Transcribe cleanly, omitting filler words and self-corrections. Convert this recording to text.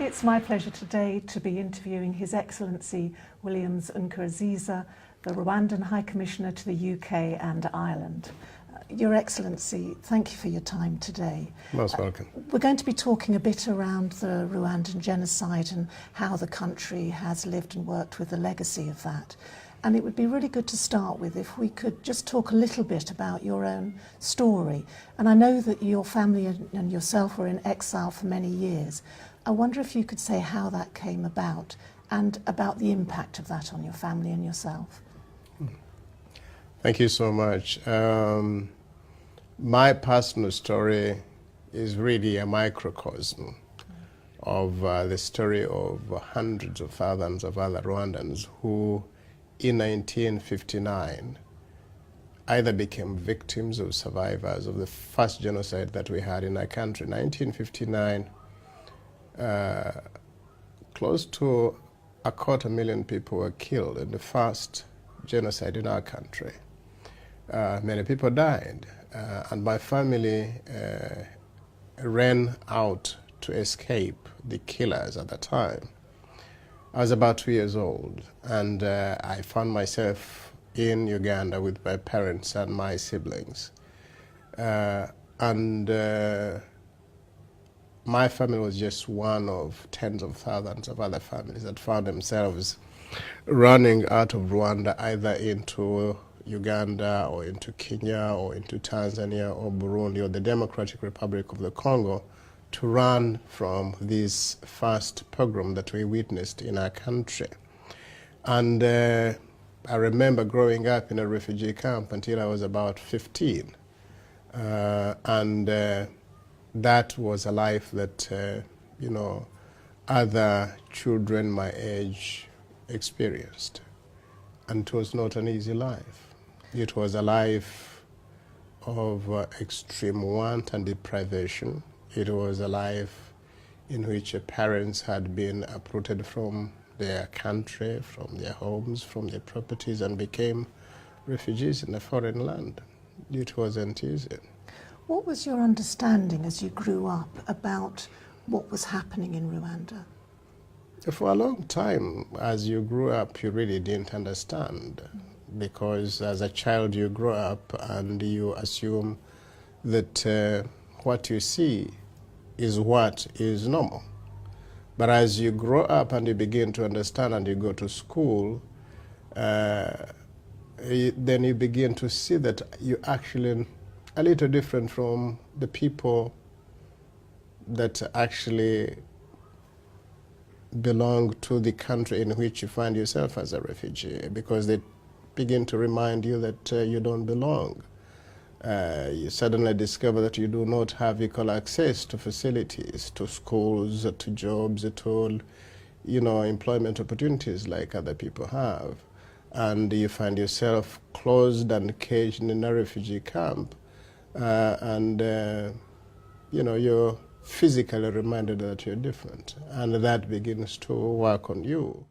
It's my pleasure today to be interviewing His Excellency Williams Nkurunziza, the Rwandan High Commissioner to the UK and Ireland. Your Excellency, thank you for your time today. Most welcome. We're going to be talking a bit around the Rwandan genocide and how the country has lived and worked with the legacy of that. And it would be really good to start with if we could just talk a little bit about your own story. And I know that your family and yourself were in exile for many years. I wonder if you could say how that came about and about the impact of that on your family and yourself. Thank you so much. My personal story is really a microcosm of the story of hundreds of thousands of other Rwandans who in 1959 either became victims or survivors of the first genocide that we had in our country. 1959, close to 250,000 people were killed in the first genocide in our country. Many people died, and my family ran out to escape the killers at the time. I was about 2 years old, and I found myself in Uganda with my parents and my siblings. My family was just one of tens of thousands of other families that found themselves running out of Rwanda, either into Uganda or into Kenya or into Tanzania or Burundi or the Democratic Republic of the Congo, to run from this first pogrom that we witnessed in our country. And I remember growing up in a refugee camp until I was about 15. That was a life that, other children my age experienced. And it was not an easy life. It was a life of extreme want and deprivation. It was a life in which parents had been uprooted from their country, from their homes, from their properties, and became refugees in a foreign land. It wasn't easy. What was your understanding as you grew up about what was happening in Rwanda? For a long time, as you grew up, you really didn't understand, because as a child you grow up and you assume that what you see is what is normal. But as you grow up and you begin to understand and you go to school, then you begin to see that you're actually a little different from the people that actually belong to the country in which you find yourself as a refugee, because they begin to remind you that you don't belong. You suddenly discover that you do not have equal access to facilities, to schools, to jobs, to employment opportunities like other people have. And you find yourself closed and caged in a refugee camp. You're physically reminded that you're different. And that begins to work on you.